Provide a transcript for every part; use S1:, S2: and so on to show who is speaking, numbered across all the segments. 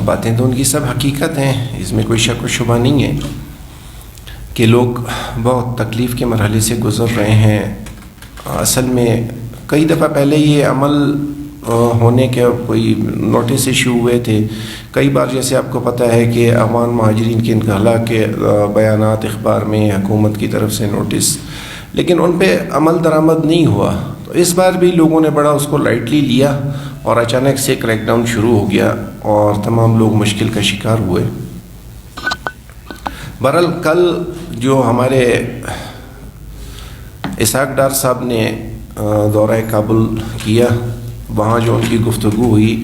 S1: باتیں تو ان کی سب حقیقت ہیں، اس میں کوئی شک و شبہ نہیں ہے کہ لوگ بہت تکلیف کے مرحلے سے گزر رہے ہیں. اصل میں کئی دفعہ پہلے یہ عمل ہونے کے کوئی نوٹس ایشو ہوئے تھے. کئی بار جیسے آپ کو پتہ ہے کہ افغان مہاجرین کے انخلا کے بیانات اخبار میں حکومت کی طرف سے نوٹس، لیکن ان پہ عمل درآمد نہیں ہوا. تو اس بار بھی لوگوں نے بڑا اس کو لائٹلی لیا اور اچانک سے کریک ڈاؤن شروع ہو گیا اور تمام لوگ مشکل کا شکار ہوئے. بہرحال کل جو ہمارے اسحاق ڈار صاحب نے دورہ کابل کیا، وہاں جو ان کی گفتگو ہوئی،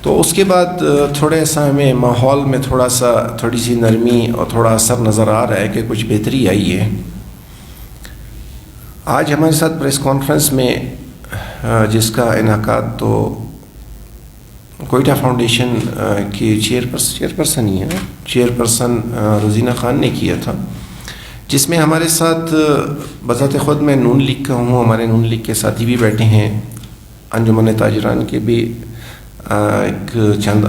S1: تو اس کے بعد تھوڑے سا ہمیں ماحول میں تھوڑی سی نرمی اور تھوڑا اثر نظر آ رہا ہے کہ کچھ بہتری آئی ہے. آج ہمارے ساتھ پریس کانفرنس میں جس کا انعقاد تو کوئٹہ فاؤنڈیشن کی چیئرپرسن روزینہ خان نے کیا تھا، جس میں ہمارے ساتھ بذات خود میں نون لیگ کا ہوں، ہمارے نون لیگ کے ساتھی بھی بیٹھے ہیں، انجمن تاجران کے بھی ایک چند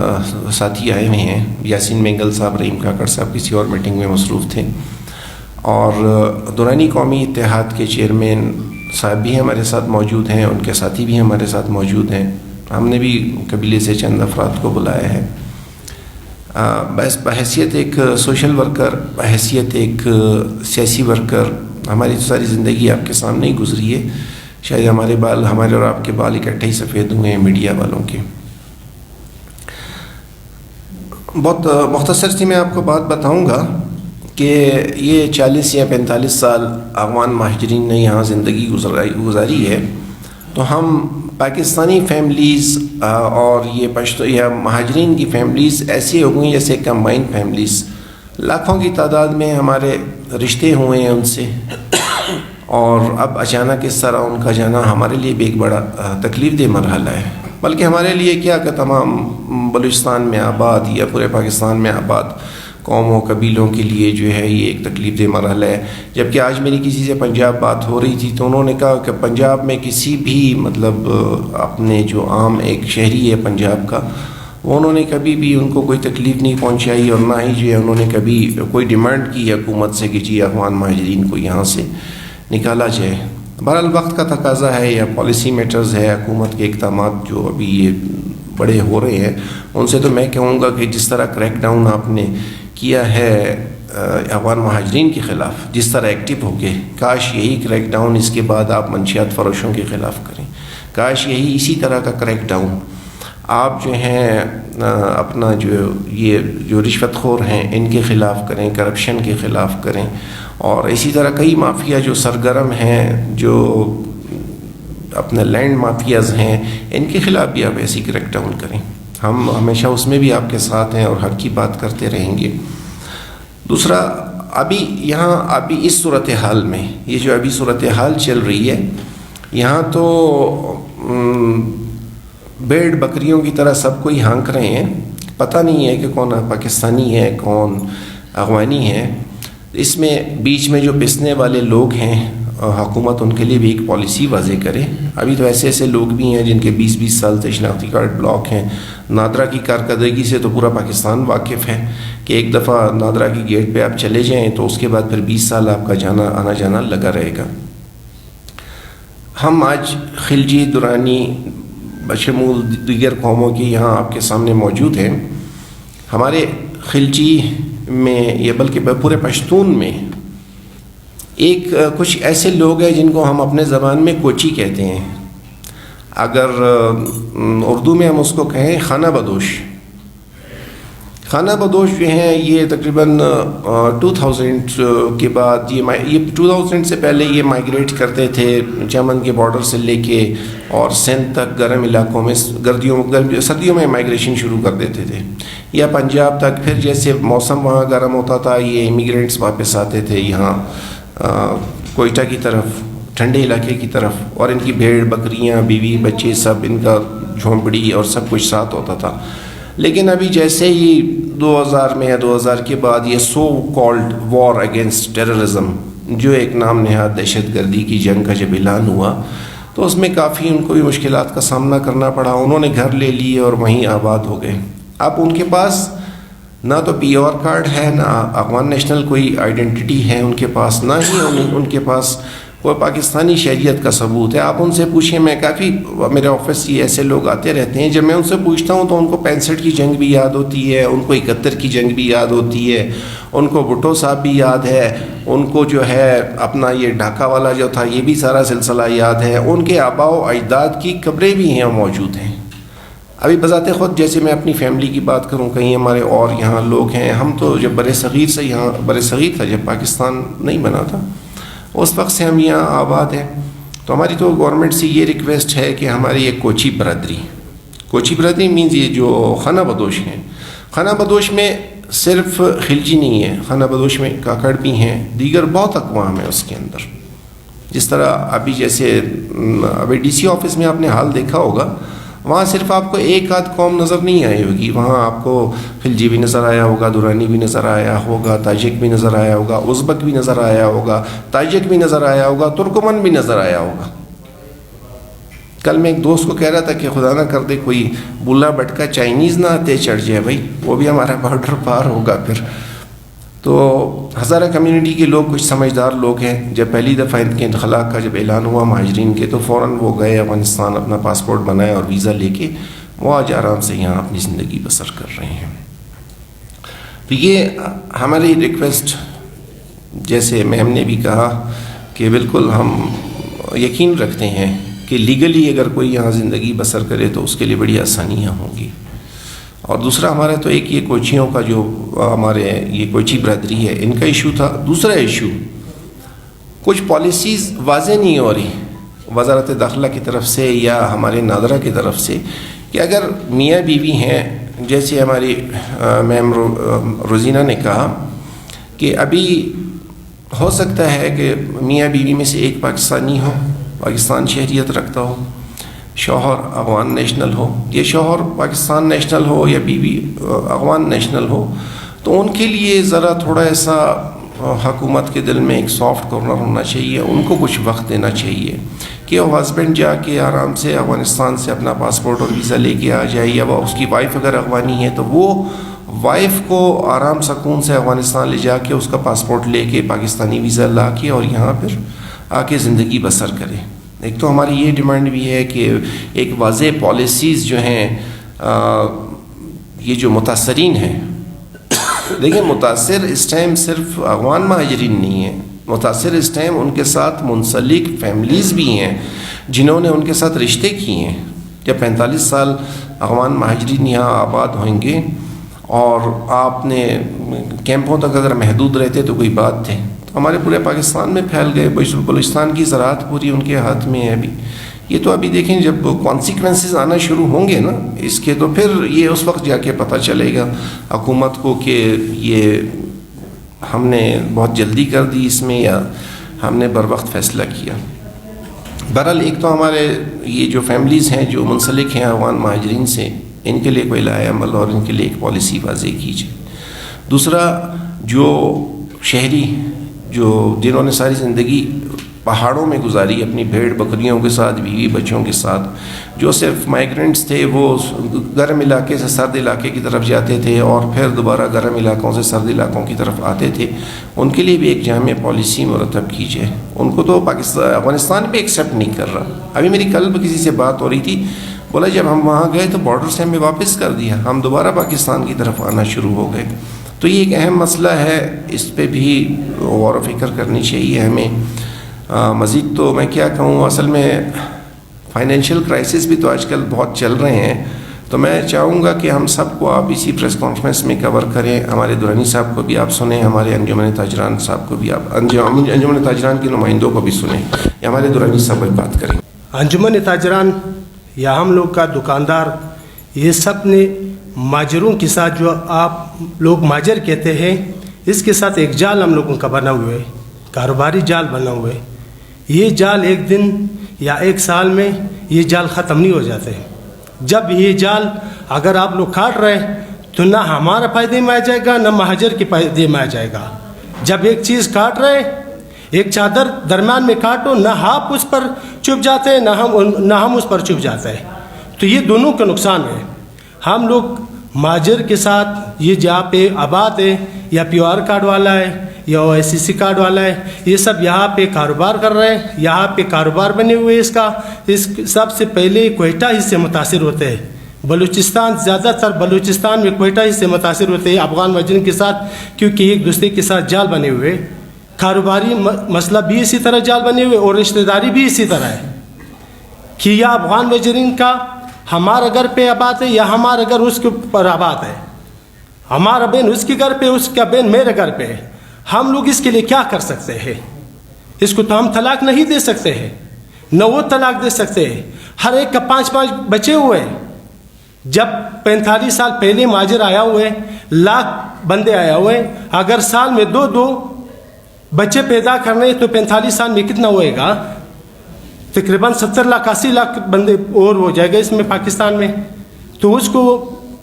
S1: ساتھی آئے ہوئے ہیں، یاسین مینگل صاحب، رحیم کاکڑ صاحب کسی اور میٹنگ میں مصروف تھے، اور دورانی قومی اتحاد کے چیئرمین صاحب بھی ہمارے ساتھ موجود ہیں، ان کے ساتھی بھی ہمارے ساتھ موجود ہیں. ہم نے بھی قبیلے سے چند افراد کو بلایا ہے. بس بحیثیت ایک سوشل ورکر، بحیثیت ایک سیاسی ورکر، ہماری تو ساری زندگی آپ کے سامنے ہی گزری ہے. شاید ہمارے اور آپ کے بال اکٹھے ہی سفید ہوئے ہیں میڈیا والوں کے. بہت مختصر سی میں آپ کو بات بتاؤں گا کہ یہ 40 یا 45 سال افغان مہاجرین نے یہاں زندگی گزاری ہے، تو ہم پاکستانی فیملیز اور یہ مہاجرین کی فیملیز ایسی ہو گئی جیسے کمبائنڈ فیملیز. لاکھوں کی تعداد میں ہمارے رشتے ہوئے ہیں ان سے، اور اب اچانک اس طرح ان کا جانا ہمارے لیے بھی ایک بڑا تکلیف دہ مرحلہ ہے. بلکہ ہمارے لیے کیا کہ تمام بلوچستان میں آباد یا پورے پاکستان میں آباد قوموں قبیلوں کے لیے جو ہے یہ ایک تکلیف دہ مرحلہ ہے. جبکہ آج میری کسی سے پنجاب بات ہو رہی تھی تو انہوں نے کہا کہ پنجاب میں کسی بھی اپنے جو عام ایک شہری ہے پنجاب کا، وہ انہوں نے کبھی بھی ان کو کوئی تکلیف نہیں پہنچائی، اور نہ ہی جو ہے انہوں نے کبھی کوئی ڈیمانڈ کی حکومت سے کہ جی افغان مہاجرین کو یہاں سے نکالا جائے. بہرحال وقت کا تقاضا ہے یا پالیسی میٹرز ہے، حکومت کے اقدامات جو ابھی یہ بڑے ہو رہے ہیں ان سے تو میں کہوں گا کہ جس طرح کریک ڈاؤن آپ نے کیا ہے افغان مہاجرین کے خلاف، جس طرح ایکٹیو ہو گئے، کاش یہی کریک ڈاؤن اس کے بعد آپ منشیات فروشوں کے خلاف کریں. کاش یہی اسی طرح کا کریک ڈاؤن آپ جو ہیں اپنا جو رشوت خور ہیں ان کے خلاف کریں، کرپشن کے خلاف کریں، اور اسی طرح کئی مافیا جو سرگرم ہیں، جو اپنے لینڈ مافیاز ہیں، ان کے خلاف بھی آپ ایسی کریک ڈاؤن کریں. ہم ہمیشہ اس میں بھی آپ کے ساتھ ہیں اور حق کی بات کرتے رہیں گے. دوسرا، ابھی اس صورتحال میں یہ جو ابھی صورتحال چل رہی ہے، یہاں تو بھیڑ بکریوں کی طرح سب کوئی ہانک رہے ہیں. پتہ نہیں ہے کہ کون پاکستانی ہے کون افغانی ہے. اس میں بیچ میں جو پسنے والے لوگ ہیں، حکومت ان کے لیے بھی ایک پالیسی واضح کرے. ابھی تو ایسے لوگ بھی ہیں جن کے 20 سال سے شناختی کارڈ بلاک ہیں. نادرا کی کارکردگی سے تو پورا پاکستان واقف ہے کہ ایک دفعہ نادرا کی گیٹ پہ آپ چلے جائیں تو اس کے بعد پھر 20 سال آپ کا آنا جانا لگا رہے گا. ہم آج خلجی، درانی بشمول دیگر قوموں کی یہاں آپ کے سامنے موجود ہیں. ہمارے خلجی میں یا بلکہ پورے پشتون میں کچھ ایسے لوگ ہیں جن کو ہم اپنے زبان میں کوچی کہتے ہیں. اگر اردو میں ہم اس کو کہیں خانہ بدوش جو ہیں، یہ تقریباً 2000 کے بعد یہ 2000 سے پہلے یہ مائیگریٹ کرتے تھے چمن کے بارڈر سے لے کے اور سندھ تک، گرم علاقوں میں سردیوں میں مائیگریشن شروع کر دیتے تھے، یا پنجاب تک. پھر جیسے موسم وہاں گرم ہوتا تھا یہ امیگرینٹس واپس آتے تھے یہاں کوئٹہ کی طرف، ٹھنڈے علاقے کی طرف، اور ان کی بھیڑ بکریاں، بیوی بچے، سب ان کا جھونپڑی اور سب کچھ ساتھ ہوتا تھا. لیکن ابھی جیسے ہی 2000 میں یا 2000 کے بعد یہ so called war against terrorism, جو ایک نام نہاد دہشت گردی کی جنگ کا جب اعلان ہوا، تو اس میں کافی ان کو بھی مشکلات کا سامنا کرنا پڑا. انہوں نے گھر لے لیے اور وہیں آباد ہو گئے. اب ان کے پاس نہ تو پی آر کارڈ ہے، نہ افغان نیشنل کوئی آئیڈینٹی ہے ان کے پاس، نہ ہی ان کے پاس کوئی پاکستانی شہریت کا ثبوت ہے. آپ ان سے پوچھیں، میں کافی میرے آفس یہ ایسے لوگ آتے رہتے ہیں، جب میں ان سے پوچھتا ہوں تو ان کو 65 کی جنگ بھی یاد ہوتی ہے، ان کو 71 کی جنگ بھی یاد ہوتی ہے، ان کو بھٹو صاحب بھی یاد ہے، ان کو جو ہے اپنا یہ ڈھاکہ والا جو تھا یہ بھی سارا سلسلہ یاد ہے، ان کے آباء و اجداد کی قبریں بھی یہاں موجود ہیں. ابھی بذات خود جیسے میں اپنی فیملی کی بات کروں، کہیں ہمارے اور یہاں لوگ ہیں، ہم تو جب بر صغیر سے یہاں، بر صغیر تھا جب پاکستان نہیں بنا تھا، اس وقت سے ہم یہاں آباد ہیں. تو ہماری تو گورنمنٹ سے یہ ریکویسٹ ہے کہ ہماری ایک کوچی برادری مینز یہ جو خانہ بدوش ہیں، خانہ بدوش میں صرف خلجی نہیں ہے، خانہ بدوش میں کاکڑ بھی ہیں، دیگر بہت اقوام ہیں اس کے اندر. جس طرح ابھی جیسے ابھی ڈی سی آفس میں آپ نے حال دیکھا ہوگا، وہاں صرف آپ کو ایک آدھ قوم نظر نہیں آئی ہوگی، وہاں آپ کو خلجی بھی نظر آیا ہوگا، دورانی بھی نظر آیا ہوگا، تاجک بھی نظر آیا ہوگا، ازبک بھی نظر آیا ہوگا، تاجک بھی نظر آیا ہوگا، ترکمن بھی نظر آیا ہوگا. کل میں ایک دوست کو کہہ رہا تھا کہ خدا نہ کر دے کوئی بلا بٹکا چائنیز نہ آتے چڑھ جائے بھائی، وہ بھی ہمارا بارڈر پار ہوگا پھر. تو ہزارہ کمیونٹی کے لوگ کچھ سمجھدار لوگ ہیں. جب پہلی دفعہ ان کے انخلاء کا جب اعلان ہوا مہاجرین کے، تو فوراً وہ گئے افغانستان، اپنا پاسپورٹ بنایا اور ویزا لے کے وہ آج آرام سے یہاں اپنی زندگی بسر کر رہے ہیں. تو یہ ہماری ریکویسٹ، جیسے میم نے بھی کہا کہ بالکل ہم یقین رکھتے ہیں کہ لیگلی اگر کوئی یہاں زندگی بسر کرے تو اس کے لیے بڑی آسانیاں ہوں گی. اور دوسرا ہمارا تو ایک یہ کوچیوں کا جو ہمارے یہ کوچی برادری ہے ان کا ایشو تھا. دوسرا ایشو، کچھ پالیسیز واضح نہیں ہو رہی وزارت داخلہ کی طرف سے یا ہمارے نادرہ کی طرف سے، کہ اگر میاں بیوی ہیں، جیسے ہماری میم روزینہ نے کہا کہ ابھی ہو سکتا ہے کہ میاں بیوی میں سے ایک پاکستانی ہو، پاکستان شہریت رکھتا ہو، شوہر افغان نیشنل ہو، یا شوہر پاکستان نیشنل ہو یا بیوی افغان نیشنل ہو، تو ان کے لیے ذرا تھوڑا ایسا حکومت کے دل میں ایک سافٹ کارنر ہونا چاہیے. ان کو کچھ وقت دینا چاہیے کہ وہ ہسبینڈ جا کے آرام سے افغانستان سے اپنا پاسپورٹ اور ویزا لے کے آ جائے، یا وہ اس کی وائف اگر افغانی ہے تو وہ وائف کو آرام سکون سے افغانستان لے جا کے اس کا پاسپورٹ لے کے پاکستانی ویزا لا کے اور یہاں پھر آ کے زندگی بسر کرے. ایک تو ہماری یہ ڈیمانڈ بھی ہے کہ ایک واضح پالیسیز جو ہیں، یہ جو متاثرین ہیں، دیکھیں متاثر اس ٹائم صرف افغان مہاجرین نہیں ہیں، متاثر اس ٹائم ان کے ساتھ منسلک فیملیز بھی ہیں جنہوں نے ان کے ساتھ رشتے کیے ہیں. جب 45 سال افغان مہاجرین یہاں آباد ہوئیں گے اور آپ نے کیمپوں تک اگر محدود رہتے تو کوئی بات تھے، ہمارے پورے پاکستان میں پھیل گئے، بلوچستان کی زراعت پوری ان کے ہاتھ میں ہے ابھی. یہ تو ابھی دیکھیں جب کانسیکوینسز آنا شروع ہوں گے نا اس کے، تو پھر یہ اس وقت جا کے پتہ چلے گا حکومت کو کہ یہ ہم نے بہت جلدی کر دی اس میں یا ہم نے بر وقت فیصلہ کیا. بہرحال ایک تو ہمارے یہ جو فیملیز ہیں جو منسلک ہیں افغان مہاجرین سے، ان کے لیے کوئی لائحہ عمل اور ان کے لیے ایک پالیسی واضح کیجیے. دوسرا، جو شہری جنہوں نے ساری زندگی پہاڑوں میں گزاری اپنی بھیڑ بکریوں کے ساتھ، بیوی بچوں کے ساتھ، جو صرف مائیگرنٹس تھے، وہ گرم علاقے سے سرد علاقے کی طرف جاتے تھے اور پھر دوبارہ گرم علاقوں سے سرد علاقوں کی طرف آتے تھے، ان کے لیے بھی ایک جامع پالیسی مرتب کیجیے. ان کو تو افغانستان بھی ایکسیپٹ نہیں کر رہا. ابھی میری کل کسی سے بات ہو رہی تھی، بولا جب ہم وہاں گئے تو بارڈر سے ہمیں واپس کر دیا، ہم دوبارہ پاکستان کی طرف آنا شروع ہو گئے. تو یہ ایک اہم مسئلہ ہے، اس پہ بھی غور و فکر کرنی چاہیے ہمیں. مزید تو میں کیا کہوں، اصل میں فائنینشیل کرائسس بھی تو آج کل بہت چل رہے ہیں، تو میں چاہوں گا کہ ہم سب کو آپ اسی پریس کانفرنس میں کور کریں. ہمارے دورانی صاحب کو بھی آپ سنیں، ہمارے انجمن تاجران صاحب کو بھی آپ، انجمن تاجران کے نمائندوں کو بھی سنیں، یا ہمارے دورانی صاحب بات کریں.
S2: انجمن تاجران یا ہم لوگ کا دکاندار، یہ سب نے ماجروں کے ساتھ، جو آپ لوگ ماجر کہتے ہیں، اس کے ساتھ ایک جال ہم لوگوں کا بنا ہوا ہے، کاروباری جال بنا ہوا ہے. یہ جال ایک دن یا ایک سال میں یہ جال ختم نہیں ہو جاتے. جب یہ جال اگر آپ لوگ کاٹ رہے ہیں تو نہ ہمارا فائدے میں آ جائے گا، نہ مہاجر کے فائدے میں آ جائے گا. جب ایک چیز کاٹ رہے، ایک چادر درمیان میں کاٹو، نہ آپ اس پر چپ جاتے ہیں نہ ہم اس پر چپ جاتے ہیں، تو یہ دونوں کا نقصان ہے. ہم لوگ مہاجر کے ساتھ یہ جہاں پہ آباد ہے یا پی آر کارڈ والا ہے یا او ایس سی سی کارڈ والا ہے، یہ سب یہاں پہ کاروبار کر رہے ہیں، یہاں پہ کاروبار بنے ہوئے اس کا. اس سب سے پہلے کوئٹہ ہی سے متاثر ہوتے ہیں. بلوچستان، زیادہ تر بلوچستان میں کوئٹہ ہی سے متاثر ہوتے ہیں افغان مہاجرین کے ساتھ، کیونکہ ایک دوسرے کے ساتھ جال بنے ہوئے. کاروباری مسئلہ بھی اسی طرح جال بنے ہوئے اور رشتہ داری بھی اسی طرح ہے کہ یا افغان مہاجرین کا ہمارا گھر پہ آباد ہے یا ہمارا گھر اس کے اوپر آباد ہے، ہمارا بہن اس کے گھر پہ، اس کا بہن میرے گھر پہ ہے. ہم لوگ اس کے لیے کیا کر سکتے ہیں؟ اس کو تو ہم طلاق نہیں دے سکتے ہیں، نہ وہ طلاق دے سکتے ہیں. ہر ایک کا 5 بچے ہوئے ہیں. جب 45 سال پہلے مہاجر آیا ہوئے، لاکھ بندے آیا ہوئے، اگر سال میں 2 بچے پیدا کرنے تو 45 سال میں کتنا ہوئے گا؟ تقریباً 70 لاکھ 80 لاکھ بندے اور ہو جائے گا اس میں پاکستان میں. تو اس کو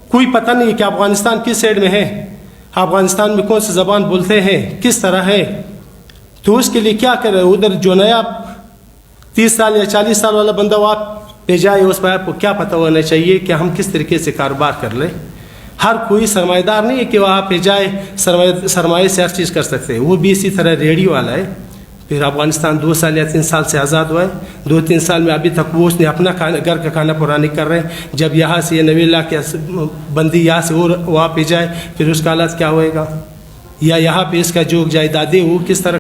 S2: کوئی پتہ نہیں کہ افغانستان کس سائڈ میں ہے، افغانستان میں کون سی زبان بولتے ہیں، کس طرح ہے. تو اس کے لیے کیا کرے؟ ادھر جو نیا 30 سال یا 40 سال والا بندہ وہ آپ پہ جائے، اس پر آپ کو کیا پتہ ہونا چاہیے کہ ہم کس طریقے سے کاروبار کر لیں. ہر کوئی سرمایہ دار نہیں ہے کہ وہاں پہ جائے سرمایہ سے ہر چیز کر سکتے ہیں. وہ بھی اسی طرح ریڈی والا ہے. پھر افغانستان 2 سال یا 3 سال سے آزاد ہوا ہے، 2-3 سال میں ابھی تک وہ اس نے اپنا گھر کا کھانا پورا نہیں کر رہے ہیں. جب یہاں سے یہ 90 لاکھ بندی یہاں سے اور وہاں پہ جائے، پھر اس کا حالت کیا ہوئے گا؟ یا یہاں پہ اس کا جو جائیدادیں وہ کس طرح